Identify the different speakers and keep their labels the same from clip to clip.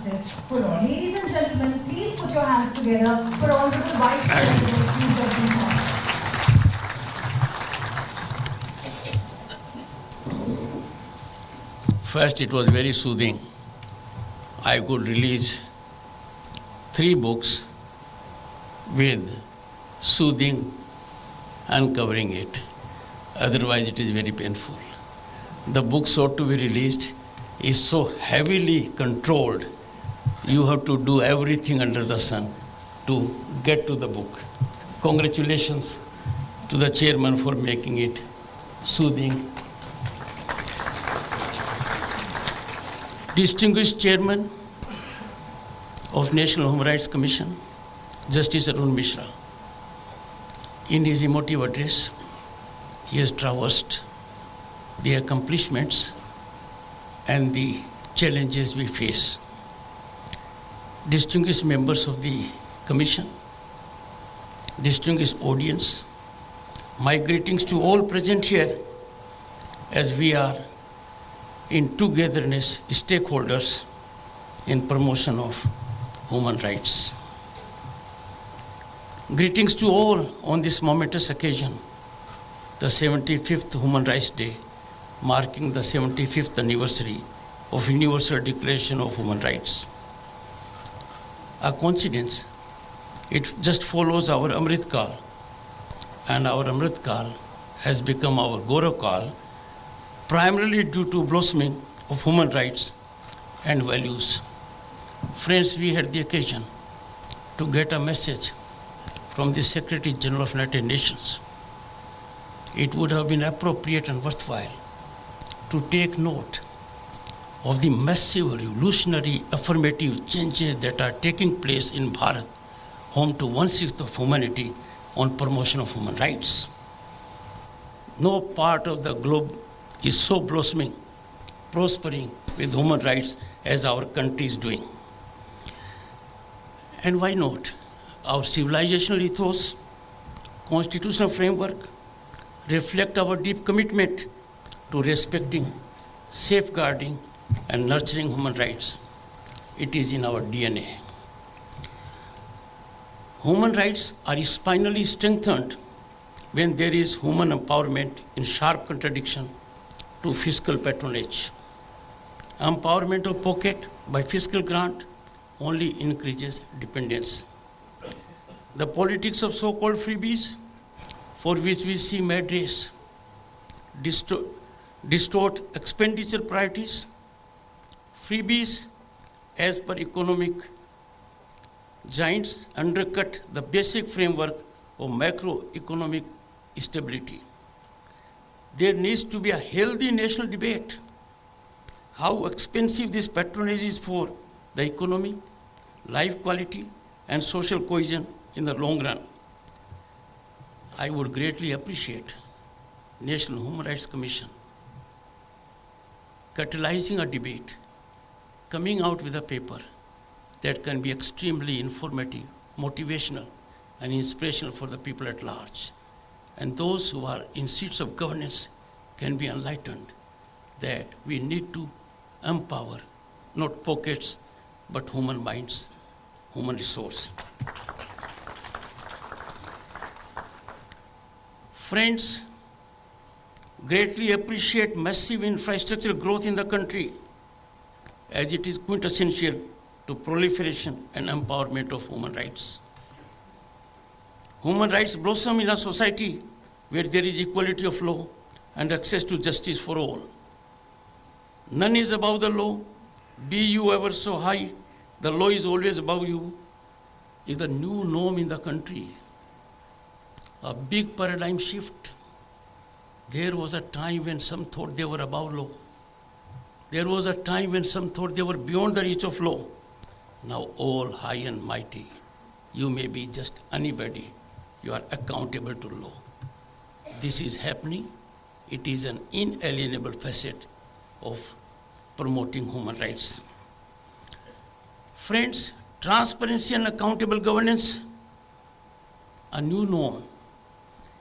Speaker 1: justice for all. Ladies and gentlemen, please put your hands together for Honorable Vice President Jagdeep.
Speaker 2: First, it was very soothing. I could release 3 books with soothing, uncovering it. Otherwise, it is very painful. The book sought to be released is so heavily controlled. You have to do everything under the sun to get to the book. Congratulations to the chairman for making it soothing. Distinguished Chairman of National Human Rights Commission, Justice Arun Mishra. In his emotive address, he has traversed the accomplishments and the challenges we face. Distinguished members of the Commission, distinguished audience, my greetings to all present here as we are in togetherness stakeholders in promotion of human rights. Greetings to all on this momentous occasion, the 75th Human Rights Day, marking the 75th anniversary of Universal Declaration of Human Rights. A coincidence, it just follows our Amrit Kal, and our Amrit Kal has become our Gaurav Kal, primarily due to blossoming of human rights and values. Friends, we had the occasion to get a message from the Secretary General of United Nations. It would have been appropriate and worthwhile to take note of the massive revolutionary affirmative changes that are taking place in Bharat, home to 1/6 of humanity, on promotion of human rights. No part of the globe is so blossoming, prospering with human rights as our country is doing. And why not? Our civilizational ethos, constitutional framework reflect our deep commitment to respecting, safeguarding, and nurturing human rights. It is in our DNA. Human rights are spinally strengthened when there is human empowerment in sharp contradiction to fiscal patronage. Empowerment of pocket by fiscal grant only increases dependence. The politics of so-called freebies, for which we see mad race, distort expenditure priorities. Freebies, as per economic giants, undercut the basic framework of macroeconomic stability. There needs to be a healthy national debate how expensive this patronage is for the economy, life quality, and social cohesion in the long run. I would greatly appreciate National Human Rights Commission catalyzing a debate, coming out with a paper that can be extremely informative, motivational, and inspirational for the people at large. And those who are in seats of governance can be enlightened that we need to empower not pockets, but human minds, human resource. Friends, greatly appreciate massive infrastructural growth in the country, as it is quintessential to proliferation and empowerment of human rights. Human rights blossom in a society where there is equality of law and access to justice for all. None is above the law. Be you ever so high, the law is always above you, is the new norm in the country. A big paradigm shift. There was a time when some thought they were above law. There was a time when some thought they were beyond the reach of law. Now all high and mighty. You may be just anybody. You are accountable to law. This is happening. It is an inalienable facet of promoting human rights. Friends, transparency and accountable governance, a new norm,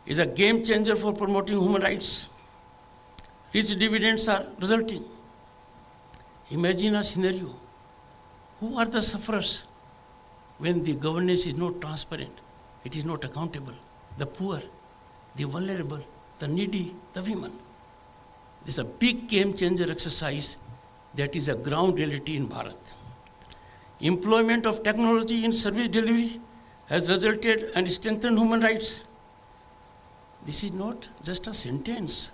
Speaker 2: is a game changer for promoting human rights. Rich dividends are resulting. Imagine a scenario Who are the sufferers when the governance is not transparent? It is not accountable. The poor, the vulnerable, the needy, the women. This is a big game changer exercise that is a ground reality in Bharat. Employment of technology in service delivery has resulted and strengthened human rights. This is not just a sentence.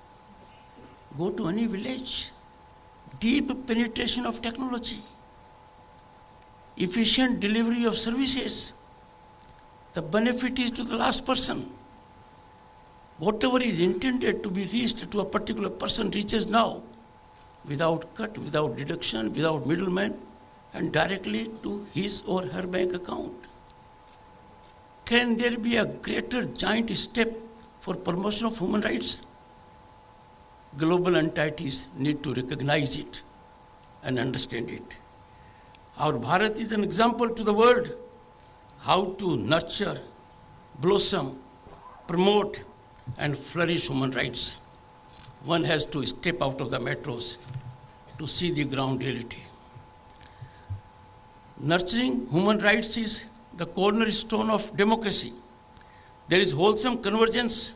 Speaker 2: Go to any village. Deep penetration of technology. Efficient delivery of services. The benefit is to the last person. Whatever is intended to be reached to a particular person reaches now, without cut, without deduction, without middleman, and directly to his or her bank account. Can there be a greater giant step for promotion of human rights? Global entities need to recognize it and understand it. Our Bharat is an example to the world how to nurture, blossom, promote, and flourish human rights. One has to step out of the metros to see the ground reality. Nurturing human rights is the cornerstone of democracy. There is wholesome convergence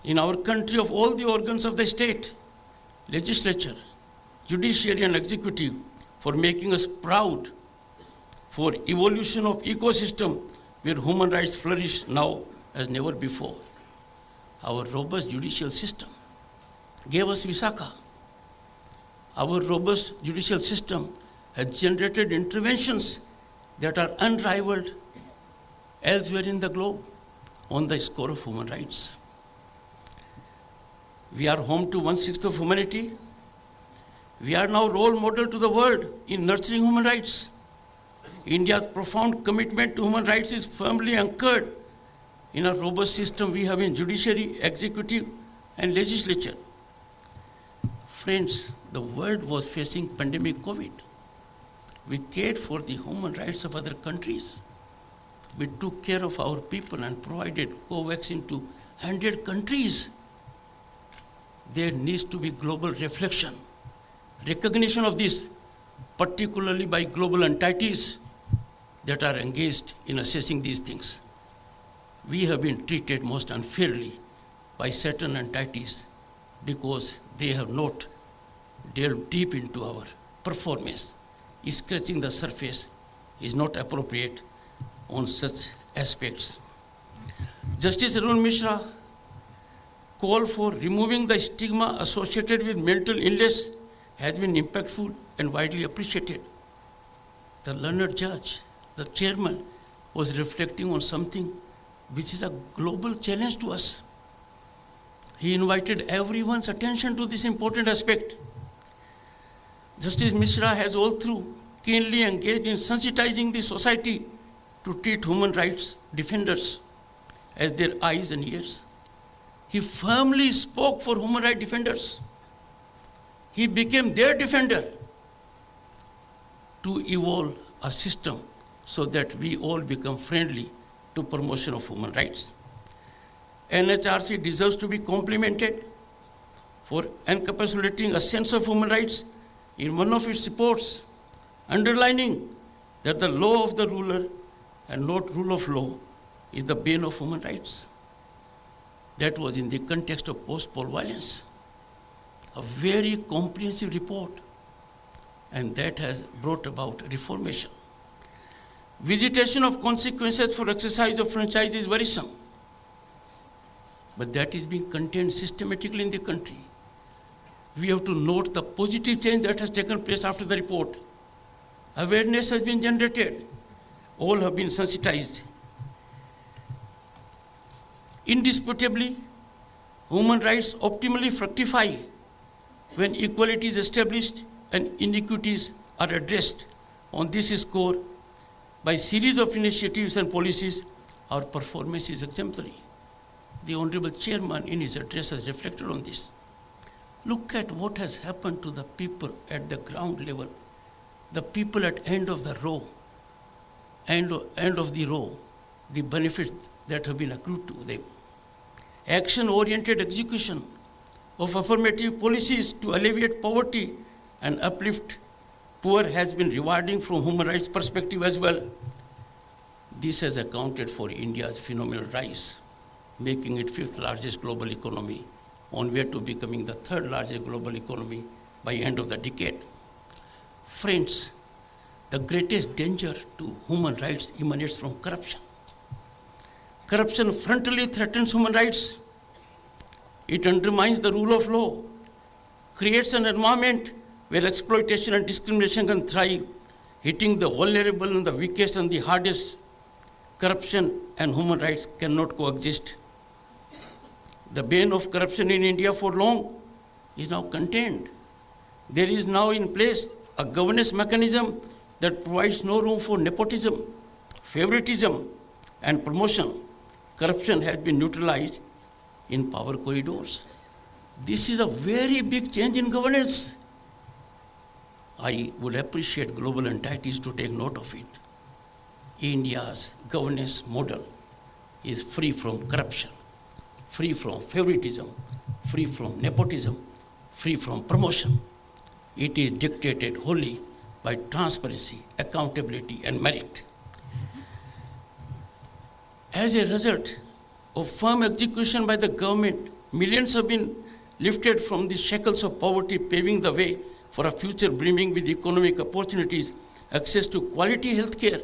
Speaker 2: in our country of all the organs of the state, legislature, judiciary and executive, for making us proud for evolution of ecosystem where human rights flourish now as never before. Our robust judicial system gave us Visakha. Our robust judicial system has generated interventions that are unrivaled elsewhere in the globe on the score of human rights. We are home to 1/6 of humanity. We are now role model to the world in nurturing human rights. India's profound commitment to human rights is firmly anchored in a robust system we have in judiciary, executive, and legislature. Friends, the world was facing pandemic COVID. We cared for the human rights of other countries. We took care of our people and provided co-vaccine to 100 countries. There needs to be global reflection, recognition of this, particularly by global entities that are engaged in assessing these things. We have been treated most unfairly by certain entities because they have not delved deep into our performance. Scratching the surface is not appropriate on such aspects. Justice Arun Mishra call for removing the stigma associated with mental illness has been impactful and widely appreciated. The learned judge, the chairman, was reflecting on something which is a global challenge to us. He invited everyone's attention to this important aspect. Justice Mishra has all through keenly engaged in sensitizing the society to treat human rights defenders as their eyes and ears. He firmly spoke for human rights defenders. He became their defender to evolve a system so that we all become friendly to promotion of human rights. NHRC deserves to be complimented for encapsulating a sense of human rights in one of its reports, underlining that the law of the ruler and not rule of law is the bane of human rights. That was in the context of post-poll violence. A very comprehensive report, and that has brought about reformation. Visitation of consequences for exercise of franchise is worrisome, but that is being contained systematically in the country. We have to note the positive change that has taken place after the report. Awareness has been generated. All have been sensitized. Indisputably, human rights optimally fructify when equality is established and inequities are addressed. On this score, by series of initiatives and policies, our performance is exemplary. The Honorable Chairman in his address has reflected on this. Look at what has happened to the people at the ground level, the people at end of the row, the benefits that have been accrued to them. Action-oriented execution of affirmative policies to alleviate poverty and uplift poor has been rewarding from human rights perspective as well. This has accounted for India's phenomenal rise, making it fifth largest global economy, on way to becoming the third largest global economy by end of the decade. Friends, the greatest danger to human rights emanates from corruption. Corruption frontally threatens human rights. It undermines the rule of law, creates an environment where exploitation and discrimination can thrive, hitting the vulnerable and the weakest and the hardest. Corruption and human rights cannot coexist. The bane of corruption in India for long is now contained. There is now in place a governance mechanism that provides no room for nepotism, favoritism, and promotion. Corruption has been neutralized in power corridors. This is a very big change in governance. I would appreciate global entities to take note of it. India's governance model is free from corruption, free from favoritism, free from nepotism, free from promotion. It is dictated wholly by transparency, accountability, and merit. As a result of firm execution by the government, millions have been lifted from the shackles of poverty, paving the way for a future brimming with economic opportunities, access to quality health care.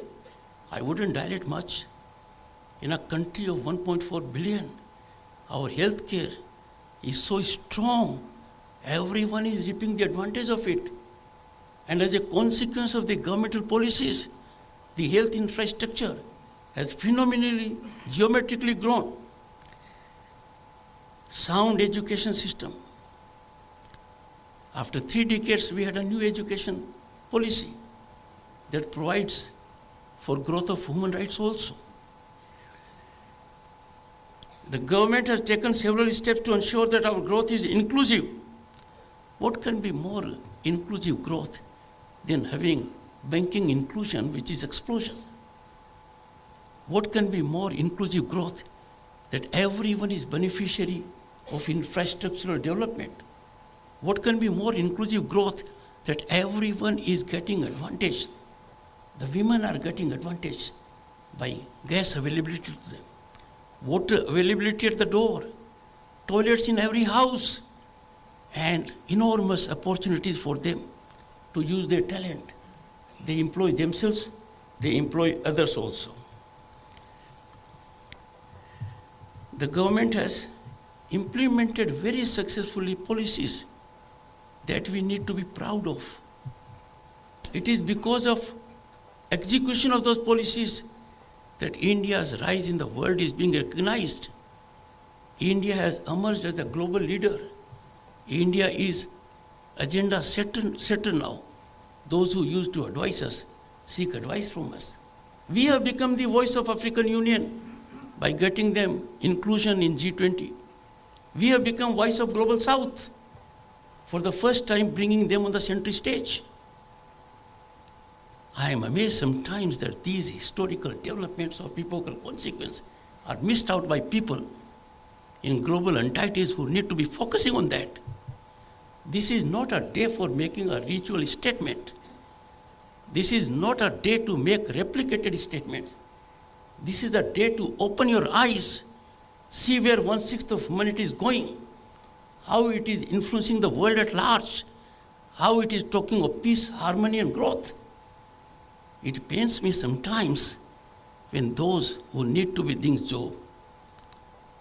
Speaker 2: I wouldn't dilate much. In a country of 1.4 billion, our health care is so strong, everyone is reaping the advantage of it. And as a consequence of the governmental policies, the health infrastructure has phenomenally, geometrically grown. Sound education system. After 3 decades, we had a new education policy that provides for growth of human rights also. The government has taken several steps to ensure that our growth is inclusive. What can be more inclusive growth than having banking inclusion, which is explosion? What can be more inclusive growth that everyone is beneficiary of infrastructural development? What can be more inclusive growth that everyone is getting advantage? The women are getting advantage by gas availability to them, water availability at the door, toilets in every house, and enormous opportunities for them to use their talent. They employ themselves, they employ others also. The government has implemented very successfully policies that we need to be proud of. It is because of execution of those policies that India's rise in the world is being recognized. India has emerged as a global leader. India is agenda setter now. Those who used to advise us seek advice from us. We have become the voice of African Union by getting them inclusion in G20. We have become voice of Global South, for the first time bringing them on the center stage. I am amazed sometimes that these historical developments of epochal consequence are missed out by people in global entities who need to be focusing on that. This is not a day for making a ritual statement. This is not a day to make replicated statements. This is a day to open your eyes, see where 1/6 of humanity is going, how it is influencing the world at large, how it is talking of peace, harmony, and growth. It pains me sometimes when those who need to be doing so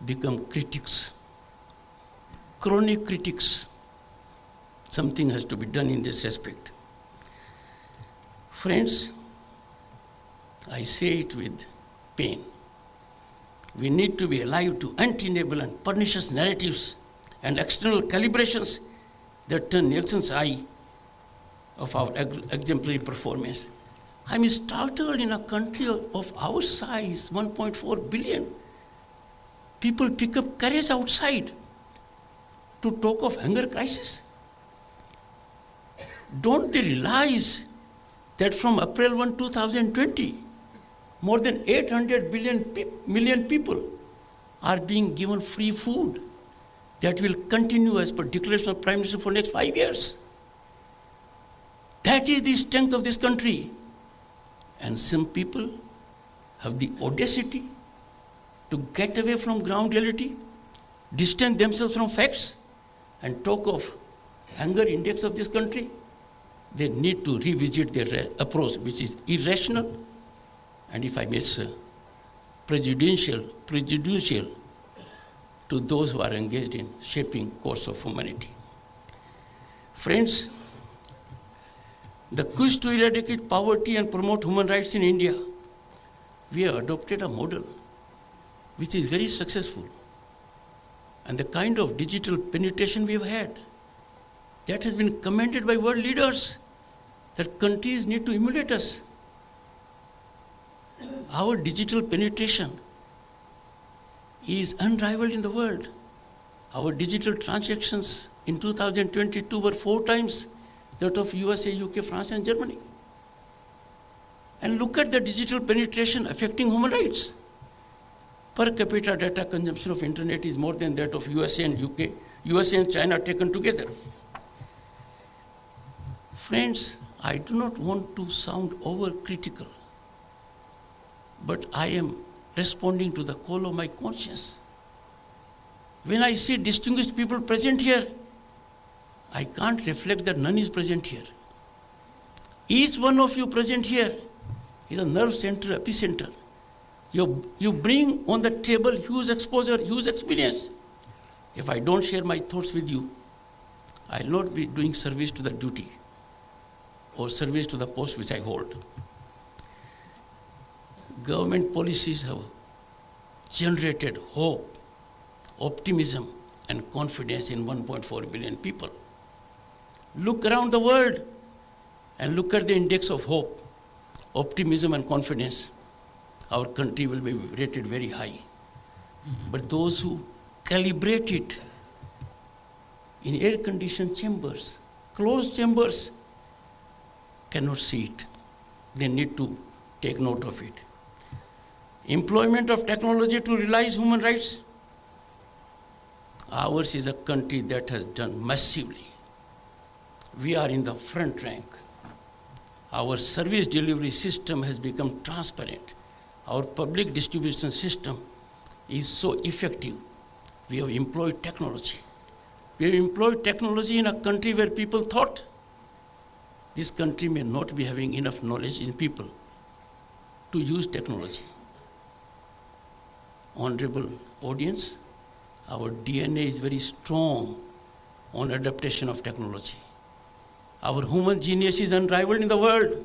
Speaker 2: become critics, chronic critics. Something has to be done in this respect. Friends, I say it with pain. We need to be alive to untenable and pernicious narratives and external calibrations that turn Nielsen's eye of our exemplary performance. I am startled in a country of our size, 1.4 billion. People pick up courage outside to talk of hunger crisis. Don't they realize that from April 1, 2020, more than 800 million people are being given free food that will continue as per declaration of Prime Minister for next 5 years. That is the strength of this country. And some people have the audacity to get away from ground reality, distance themselves from facts, and talk of anger index of this country. They need to revisit their approach, which is irrational, and if I may say, prejudicial to those who are engaged in shaping course of humanity. Friends, the quest to eradicate poverty and promote human rights in India, we have adopted a model which is very successful. And the kind of digital penetration we have had, that has been commended by world leaders, that countries need to emulate us. Our digital penetration is unrivaled in the world. Our digital transactions in 2022 were 4 times that of USA, UK, France, and Germany. And look at the digital penetration affecting human rights. Per capita data consumption of internet is more than that of USA and UK, USA and China taken together. Friends, I do not want to sound overcritical, but I am responding to the call of my conscience. When I see distinguished people present here, I can't reflect that none is present here. Each one of you present here is a nerve center, epicenter. You bring on the table huge exposure, huge experience. If I don't share my thoughts with you, I will not be doing service to the duty or service to the post which I hold. Government policies have generated hope, optimism, and confidence in 1.4 billion people. Look around the world and look at the index of hope, optimism, and confidence. Our country will be rated very high. But those who calibrate it in air-conditioned chambers, closed chambers, cannot see it. They need to take note of it. Employment of technology to realize human rights. Ours is a country that has done massively. We are in the front rank. Our service delivery system has become transparent. Our public distribution system is so effective. We have employed technology. We have employed technology in a country where people thought this country may not be having enough knowledge in people to use technology. Honorable audience, our DNA is very strong on adaptation of technology. Our human genius is unrivaled in the world.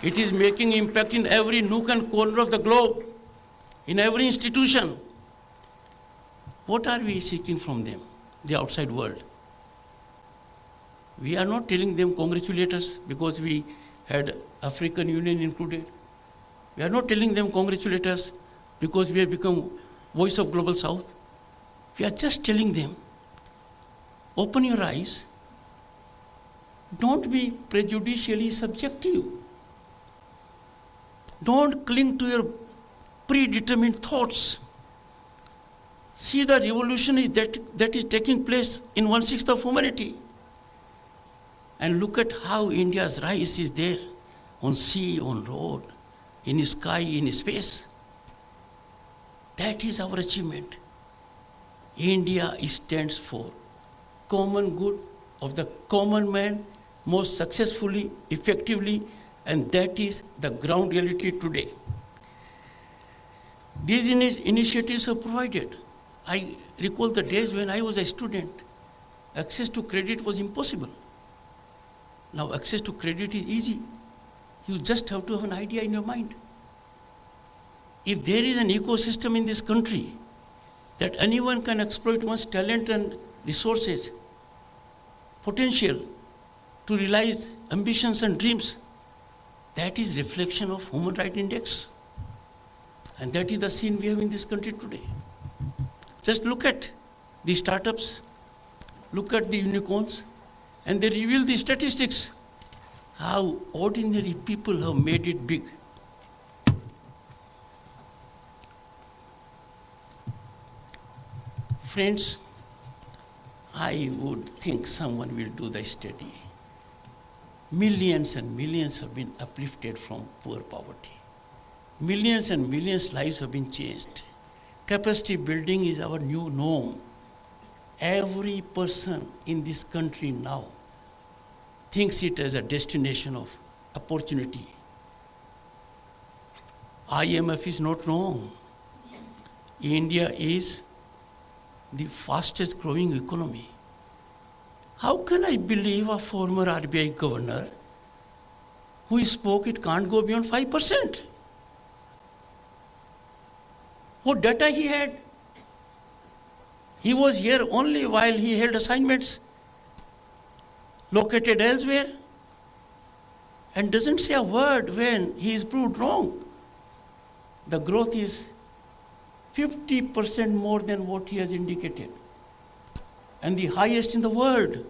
Speaker 2: It is making impact in every nook and corner of the globe, in every institution. What are we seeking from them, the outside world? We are not telling them congratulate us because we had African Union included. We are not telling them congratulate us because we have become voice of Global South. We are just telling them, open your eyes. Don't be prejudicially subjective. Don't cling to your predetermined thoughts. See the revolution that is taking place in 1/6 of humanity. And look at how India's rise is there, on sea, on road, in sky, in space. That is our achievement. India stands for common good of the common man most successfully, effectively, and that is the ground reality today. These initiatives are provided. I recall the days when I was a student, access to credit was impossible. Now access to credit is easy. You just have to have an idea in your mind. If there is an ecosystem in this country that anyone can exploit one's talent and resources, potential to realize ambitions and dreams, that is reflection of human rights index. And that is the scene we have in this country today. Just look at the startups, look at the unicorns, and they reveal the statistics, how ordinary people have made it big. Friends, I would think someone will do the study. millions and millions have been uplifted from poor poverty. Millions and millions lives have been changed. Capacity building is our new norm. Every person in this country now thinks it as a destination of opportunity. IMF is not wrong. India is the fastest growing economy. How can I believe a former RBI governor who spoke it can't go beyond 5%? What data he had? He was here only while he held assignments located elsewhere and doesn't say a word when he is proved wrong. The growth is 50% more than what he has indicated and the highest in the world.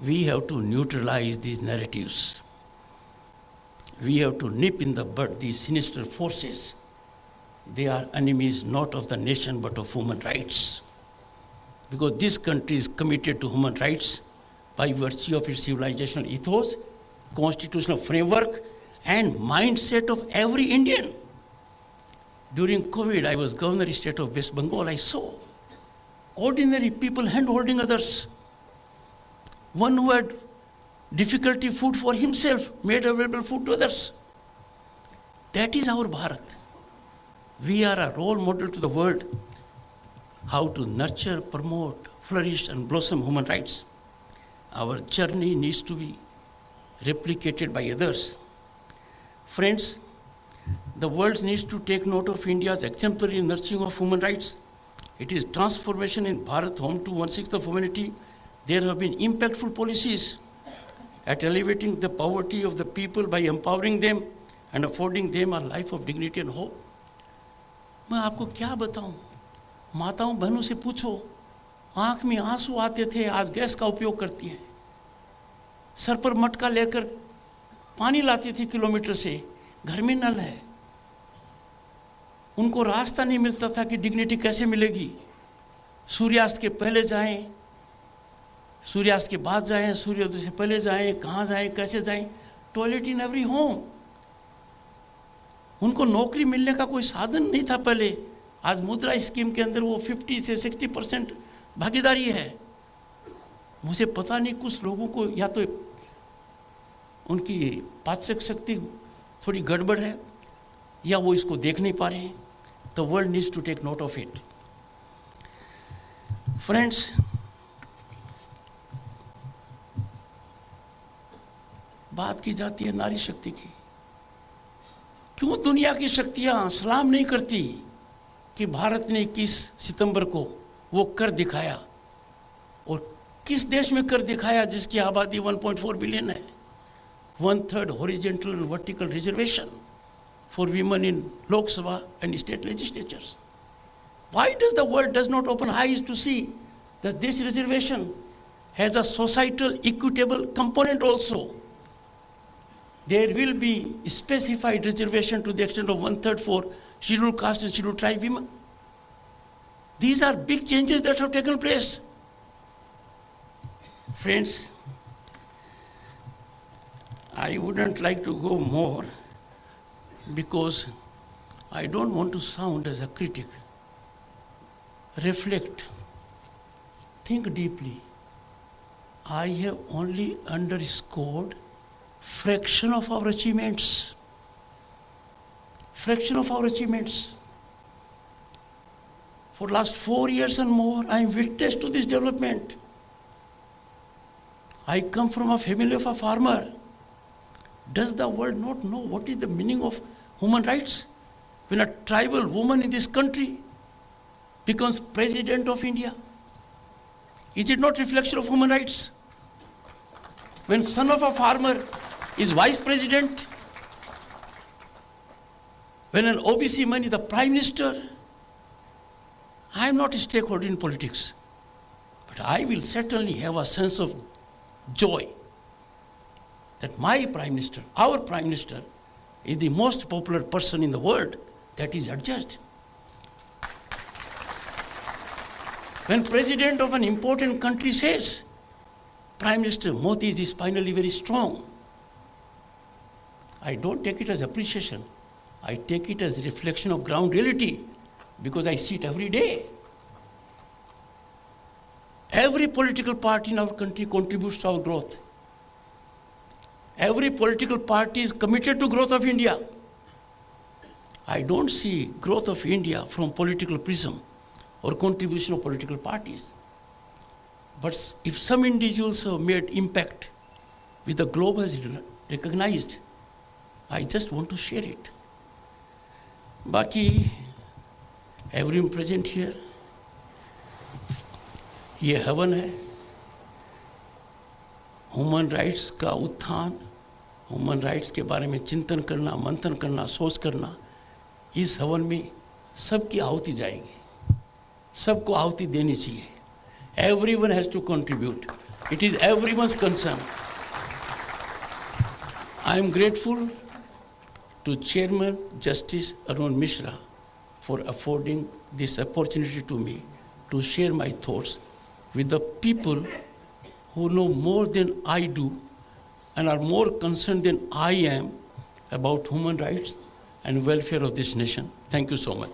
Speaker 2: We have to neutralize these narratives. We have to nip in the bud these sinister forces. They are enemies not of the nation but of human rights. Because this country is committed to human rights by virtue of its civilizational ethos, constitutional framework, and mindset of every Indian. During COVID, I was governor of the state of West Bengal. I saw ordinary people hand-holding others. One who had difficulty food for himself made available food to others. That is our Bharat. We are a role model to the world how to nurture, promote, flourish, and blossom human rights. Our journey needs to be replicated by others. Friends, the world needs to take note of India's exemplary nurturing of human rights. It is transformation in Bharat, home to 1/6 of humanity. There have been impactful policies at elevating the poverty of the people by empowering them and affording them a life of dignity and hope. मैं आपको क्या बताऊं? माताओं बहनों से पूछो, आंख में आंसू आते थे, आज गैस का उपयोग करती हैं। सर पर मटका लेकर पानी लाती थी किलोमीटर से, घर में नल है। उनको रास्ता नहीं मिलता था कि डिग्निटी कैसे मिलेगी। सूर्यास्त के पहले जाएं, सूर्यास्त के बाद जाएं, सूर्योदय से पहले जाएं, कहाँ जाएं, कैसे जाएं। Toilet in every home. उनको नौकरी मिलने का कोई साधन नहीं था पहले। आज मुद्रा स्कीम के अंदर वो 50 से 60% भागीदारी है। मुझे पता नहीं, कुछ लोगों को या तो उनकी पाचक शक्ति थोड़ी गड़बड़ है या वो इसको देख नहीं पा रहे हैं। The world needs to take note of it. Friends, बात की जाती है नारी शक्ति की। क्यों दुनिया की शक्तियां सलाम नहीं करती कि भारत ने 21 सितंबर को वो कर दिखाया? और किस देश में कर दिखाया जिसकी आबादी 1.4 बिलियन है? 1/3 horizontal and vertical reservation for women in Lok Sabha and state legislatures. Why does the world does not open eyes to see that this reservation has a societal equitable component also? There will be specified reservation to the extent of 1/3 for scheduled caste and scheduled tribe women. These are big changes that have taken place. Friends, I wouldn't like to go more because I don't want to sound as a critic. Reflect, think deeply. I have only underscored fraction of our achievements. Fraction of our achievements. For last 4 years and more, I am witness to this development. I come from a family of a farmer. Does the world not know what is the meaning of human rights? When a tribal woman in this country becomes president of India, is it not reflection of human rights? When son of a farmer is vice president, when an OBC man is the prime minister, I am not a stakeholder in politics, but I will certainly have a sense of joy that my prime minister, our prime minister, is the most popular person in the world. That is adjust. When president of an important country says, Prime Minister Modi is finally very strong. I don't take it as appreciation. I take it as a reflection of ground reality because I see it every day. Every political party in our country contributes to our growth. Every political party is committed to growth of India. I don't see growth of India from political prism or contribution of political parties. But if some individuals have made impact which the globe has recognized, I just want to share it. Baki, everyone present here, ये हवन है, human rights का उत्थान, human rights के बारे में चिंतन करना, मंथन करना, सोच करना, इस हवन में सबकी आहुति जाएगी, सबको आहुति देनी चाहिए. Everyone has to contribute. It is everyone's concern. I am grateful to Chairman Justice Arun Mishra for affording this opportunity to me to share my thoughts with the people who know more than I do and are more concerned than I am about human rights and welfare of this nation. Thank you so much.